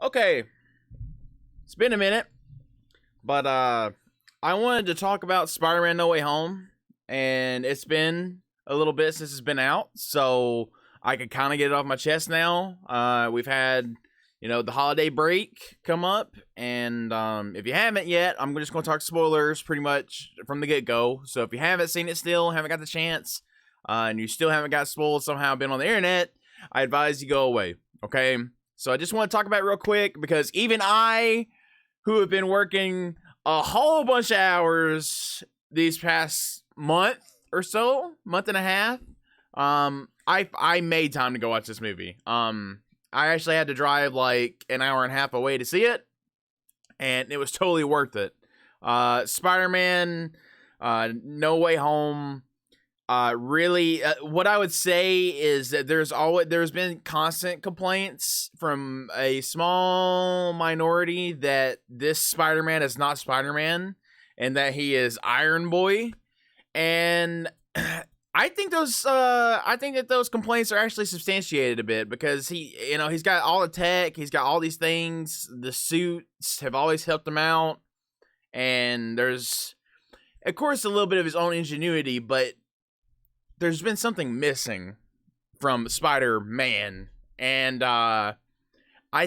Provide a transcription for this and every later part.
Okay, it's been a minute, but I wanted to talk about Spider-Man: No Way Home, and it's been a little bit since it's been out, so I could kind of get it off my chest now. We've had, the holiday break come up, and if you haven't yet, I'm just going to talk spoilers pretty much from the get-go. So if you haven't seen it still, haven't got the chance, and you still haven't got spoiled somehow, been on the internet, I advise you go away. Okay. So I just want to talk about it real quick because even I, who have been working a whole bunch of hours these past month or so, month and a half, I made time to go watch this movie. I actually had to drive like an hour and a half away to see it, and it was totally worth it. Spider-Man, No Way Home. Really, what I would say is that there's been constant complaints from a small minority that this Spider-Man is not Spider-Man and that he is Iron Boy, and I think that those complaints are actually substantiated a bit because he's got all the tech, he's got all these things, the suits have always helped him out, and there's of course a little bit of his own ingenuity, but there's been something missing from Spider-Man. And I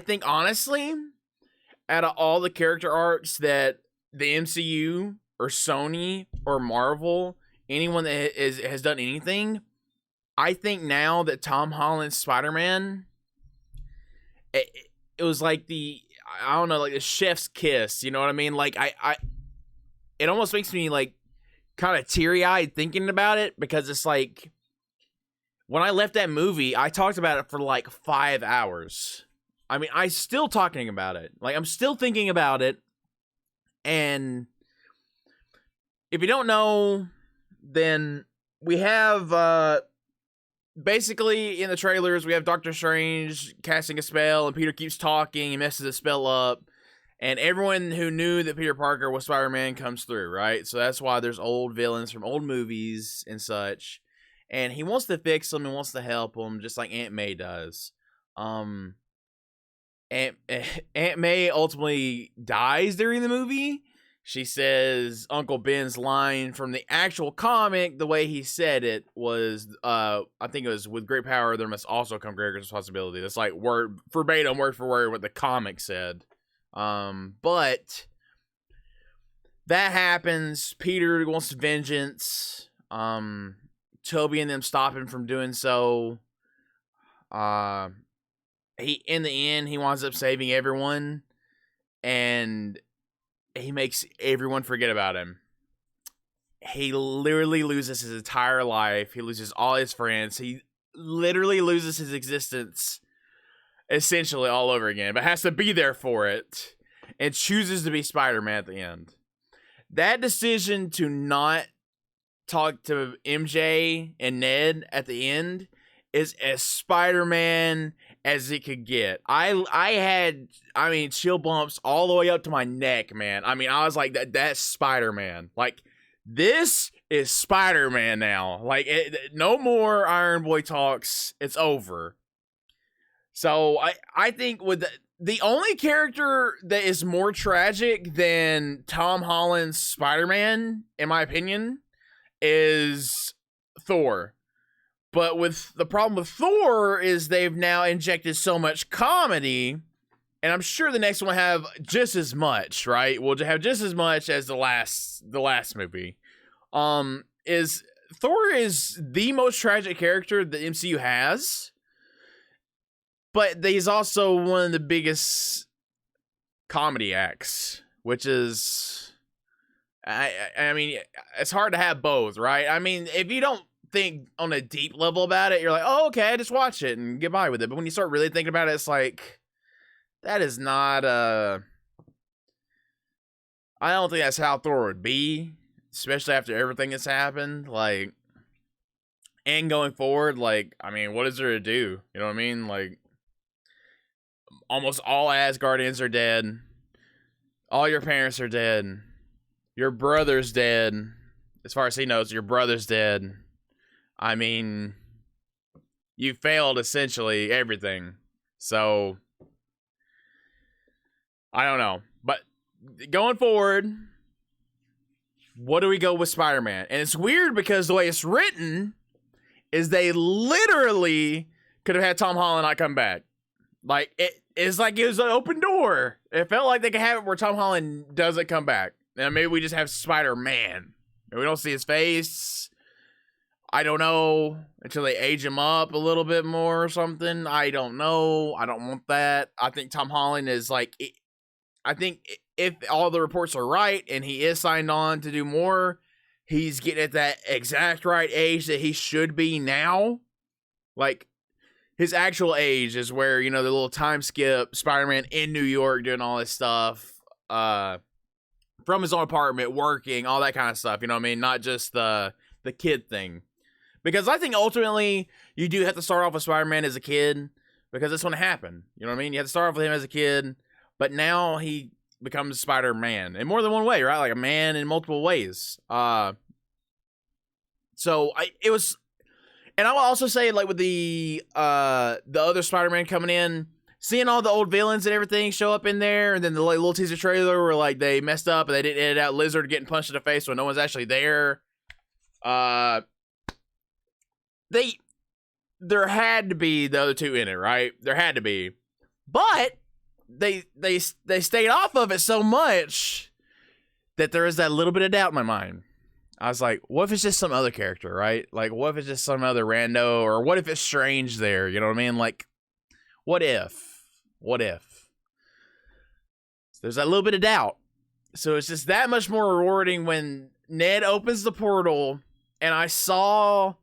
think, honestly, out of all the character arcs that the MCU or Sony or Marvel, anyone that has done anything, I think now that Tom Holland's Spider-Man, it was like I don't know, like the chef's kiss, you know what I mean? Like, it almost makes me, like, kind of teary-eyed thinking about it because it's like when I left that movie, I talked about it for like 5 hours. I mean, I'm still talking about it. Like, I'm still thinking about it. And if you don't know, then we have basically in the trailers, we have Doctor Strange casting a spell, and Peter keeps talking and messes the spell up. And everyone who knew that Peter Parker was Spider-Man comes through, right? So that's why there's old villains from old movies and such. And he wants to fix them and wants to help them, just like Aunt May does. Aunt May ultimately dies during the movie. She says Uncle Ben's line from the actual comic, the way he said it was, I think it was, with great power, there must also come great responsibility. That's like verbatim, word for word, what the comic said. But that happens. Peter wants vengeance. Toby and them stop him from doing so. In the end, he winds up saving everyone, and he makes everyone forget about him. He literally loses his entire life. He loses all his friends. He literally loses his existence essentially all over again, but has to be there for it and chooses to be Spider-Man at the end. That decision to not talk to MJ and Ned at the end is as Spider-Man as it could get. I had chill bumps all the way up to my neck, man. I mean, I was like, that's Spider-Man. Like, this is Spider-Man now. Like, no more Iron Boy talks. It's over. So I think with the only character that is more tragic than Tom Holland's Spider-Man, in my opinion, is Thor. But with the problem with Thor is they've now injected so much comedy, and I'm sure the next one will have just as much, right? Will have just as much as the last movie. Is Thor is the most tragic character the MCU has. But he's also one of the biggest comedy acts, which is, I mean, it's hard to have both, right? I mean, if you don't think on a deep level about it, you're like, oh, okay, just watch it and get by with it. But when you start really thinking about it, it's like, that is not, I don't think that's how Thor would be, especially after everything that's happened, like, and going forward, like, I mean, what is there to do? You know what I mean? Like, almost all Asgardians are dead. All your parents are dead. Your brother's dead. As far as he knows, your brother's dead. I mean, you failed essentially everything. So I don't know. But going forward, what do we go with Spider-Man? And it's weird because the way it's written is they literally could have had Tom Holland not come back. Like, it's like it was an open door. It felt like they could have it where Tom Holland doesn't come back. And maybe we just have Spider-Man. And we don't see his face. I don't know. Until they age him up a little bit more or something. I don't know. I don't want that. I think Tom Holland is like... I think if all the reports are right and he is signed on to do more, he's getting at that exact right age that he should be now. Like, his actual age is where, you know, the little time skip, Spider-Man in New York doing all this stuff, from his own apartment, working, all that kind of stuff, you know what I mean? Not just the kid thing. Because I think ultimately, you do have to start off with Spider-Man as a kid, because that's when it happened. You know what I mean? You have to start off with him as a kid, but now he becomes Spider-Man in more than one way, right? Like a man in multiple ways. It was... And I will also say, like, with the other Spider-Man coming in, seeing all the old villains and everything show up in there, and then the like, little teaser trailer where, like, they messed up and they didn't edit out Lizard getting punched in the face when no one's actually there. There had to be the other two in it, right? There had to be. But they stayed off of it so much that there is that little bit of doubt in my mind. I was like, what if it's just some other character, right? Like, what if it's just some other rando? Or what if it's Strange there? You know what I mean? Like, what if? What if? There's that little bit of doubt. So it's just that much more rewarding when Ned opens the portal and I saw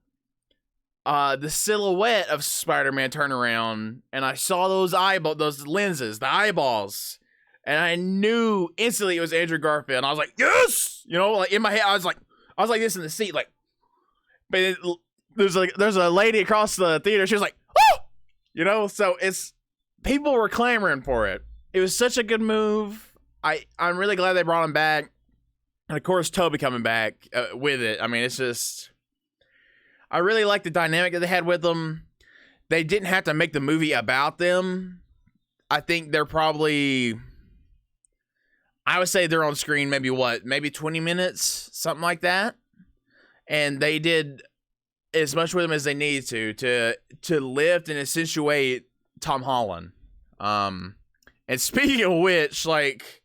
the silhouette of Spider-Man turn around and I saw those lenses, the eyeballs. And I knew instantly it was Andrew Garfield. And I was like, yes! You know, like in my head, I was like this in the seat, like, but there's a lady across the theater. She was like, oh, you know, so people were clamoring for it. It was such a good move. I'm really glad they brought him back. And of course, Toby coming back with it. I mean, it's just, I really like the dynamic that they had with them. They didn't have to make the movie about them. I think they're probably, I would say they're on screen maybe 20 minutes, something like that. And they did as much with them as they needed to lift and accentuate Tom Holland. And speaking of which, like,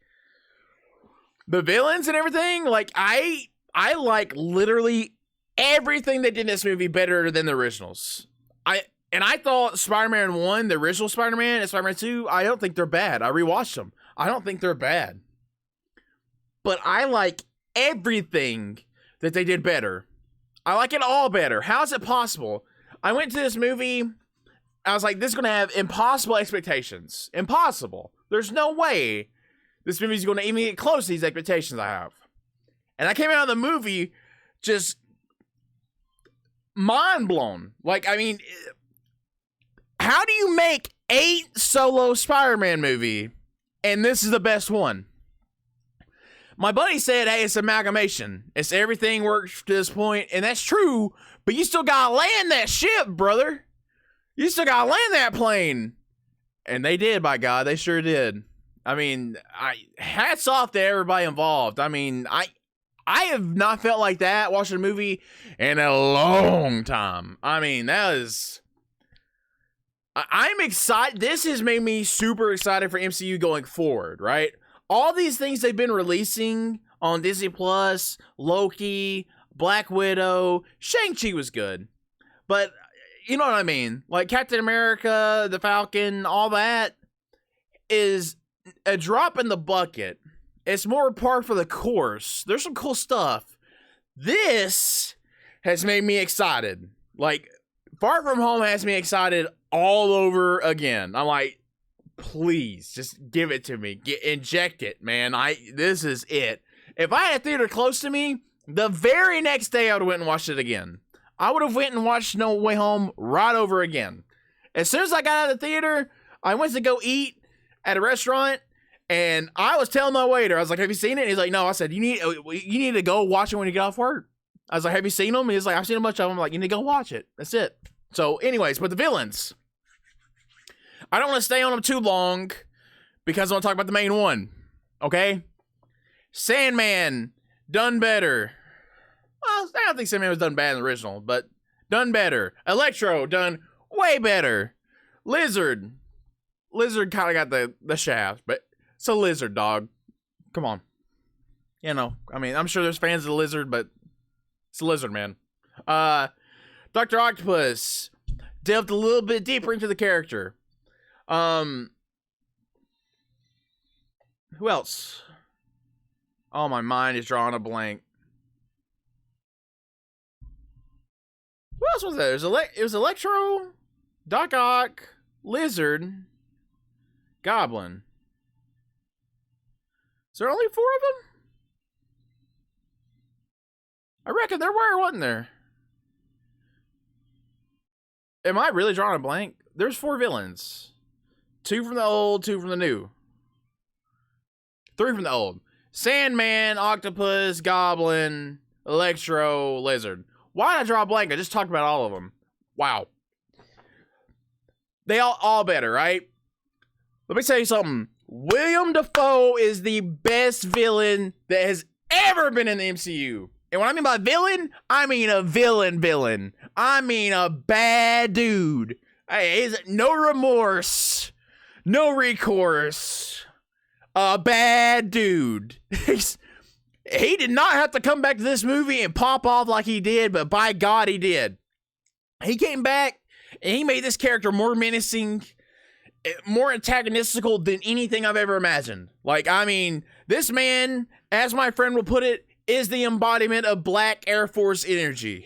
the villains and everything, like, I like literally everything they did in this movie better than the originals. I thought Spider-Man 1, the original Spider-Man, and Spider-Man 2, I don't think they're bad. I rewatched them. I don't think they're bad. But I like everything that they did better. I like it all better. How is it possible? I went to this movie, I was like, this is going to have impossible expectations. Impossible. There's no way this movie is going to even get close to these expectations I have. And I came out of the movie just mind blown. Like, I mean, how do you make 8 solo Spider-Man movie and this is the best one? My buddy said, hey, it's amalgamation. It's everything works to this point, and that's true, but you still gotta land that ship, brother. You still gotta land that plane. And they did, by God, they sure did. I mean, hats off to everybody involved. I mean, I have not felt like that watching a movie in a long time. I mean, that is... I'm excited. This has made me super excited for MCU going forward, right? All these things they've been releasing on Disney Plus, Loki, Black Widow, Shang-Chi was good. But, you know what I mean? Like Captain America, the Falcon, all that is a drop in the bucket. It's more par for the course. There's some cool stuff. This has made me excited. Like, Far From Home has me excited all over again. I'm like, please, just give it to me. Inject it, man. This is it. If I had a theater close to me, the very next day I would have went and watched it again. I would have went and watched No Way Home right over again. As soon as I got out of the theater, I went to go eat at a restaurant, and I was telling my waiter, I was like, have you seen it? He's like, no. I said, you need to go watch it when you get off work. I was like, have you seen them? He's like, I've seen a bunch of them. I'm like, you need to go watch it. That's it. So anyways, but the villains, I don't want to stay on them too long because I want to talk about the main one. Okay? Sandman, done better. Well, I don't think Sandman was done bad in the original, but done better. Electro, done way better. Lizard kind of got the shaft, but it's a lizard, dog. Come on. You know, I mean, I'm sure there's fans of the lizard, but it's a lizard, man. Dr. Octopus delved a little bit deeper into the character. Who else? Oh, my mind is drawing a blank. Who else was there? It was Electro, Doc Ock, Lizard, Goblin. Is there only 4 of them? I reckon there were, wasn't there? Am I really drawing a blank? There's 4 villains. 2 from the old, 2 from the new. 3 from the old. Sandman, Octopus, Goblin, Electro, Lizard. Why did I draw a blank? I just talked about all of them. Wow. They all better, right? Let me tell you something. William Dafoe is the best villain that has ever been in the MCU. And what I mean by villain, I mean a villain. I mean a bad dude. Hey, no remorse. No recourse. A bad dude. He did not have to come back to this movie and pop off like he did, but by God, he did. He came back and he made this character more menacing, more antagonistical than anything I've ever imagined. Like, I mean, this man, as my friend will put it, is the embodiment of Black Air Force energy.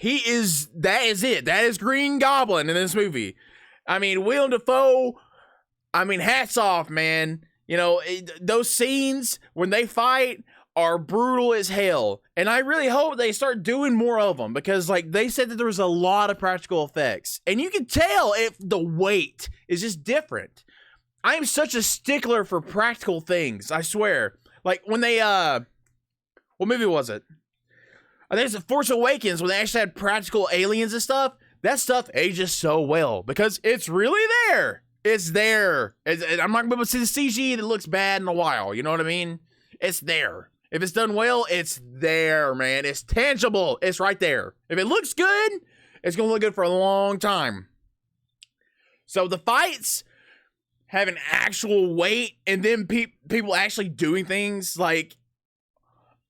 That is it. That is Green Goblin in this movie. I mean, Willem Dafoe, I mean, hats off, man. You know, those scenes when they fight are brutal as hell. And I really hope they start doing more of them because, like, they said that there was a lot of practical effects. And you can tell if the weight is just different. I am such a stickler for practical things, I swear. Like, when they, what movie was it? I think it's Force Awakens when they actually had practical aliens and stuff. That stuff ages so well because it's really there. It's there. I'm not going to be able to see the CG that looks bad in a while. You know what I mean? It's there. If it's done well, it's there, man. It's tangible. It's right there. If it looks good, it's going to look good for a long time. So the fights have an actual weight and then people actually doing things like,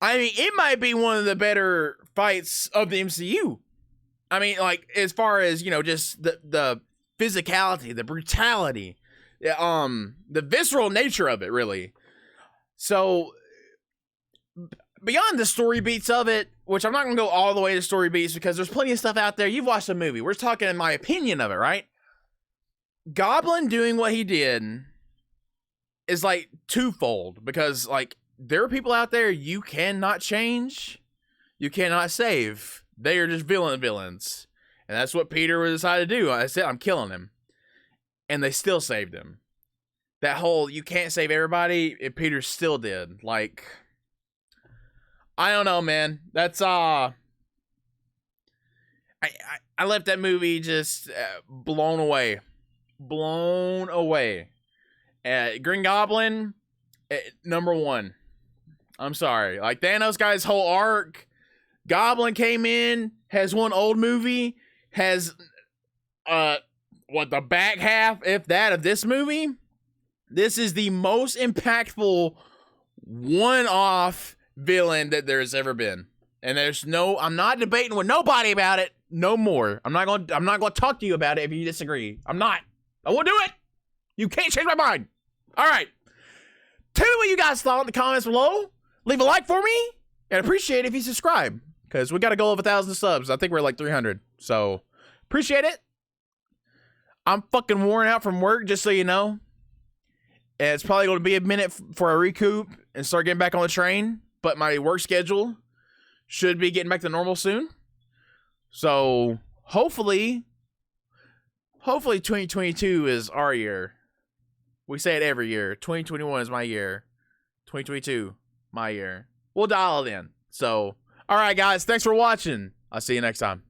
I mean, it might be one of the better fights of the MCU. I mean, like, as far as, you know, just the physicality, the brutality, the visceral nature of it, really. So, beyond the story beats of it, which I'm not going to go all the way to story beats because there's plenty of stuff out there. You've watched the movie. We're talking in my opinion of it, right? Goblin doing what he did is, like, twofold because, like, there are people out there you cannot change, you cannot save. They are just villains. And that's what Peter decided to do. I said, I'm killing him. And they still saved him. That whole, you can't save everybody, Peter still did. Like, I don't know, man. That's, I left that movie just blown away. Blown away. Green Goblin, number 1. I'm sorry. Like, Thanos got his whole arc. Goblin came in, has one old movie, has, the back half, if that, of this movie. This is the most impactful one-off villain that there's ever been. And I'm not debating with nobody about it no more. I'm not going to talk to you about it if you disagree. I won't do it. You can't change my mind. All right. Tell me what you guys thought in the comments below. Leave a like for me and appreciate it if you subscribe because we got a goal of 1,000 subs. I think we're like 300. So appreciate it. I'm fucking worn out from work, just so you know. And it's probably going to be a minute for a recoup and start getting back on the train. But my work schedule should be getting back to normal soon. So hopefully 2022 is our year. We say it every year. 2021 is my year. 2022, my year. We'll dial it in. So, all right, guys. Thanks for watching. I'll see you next time.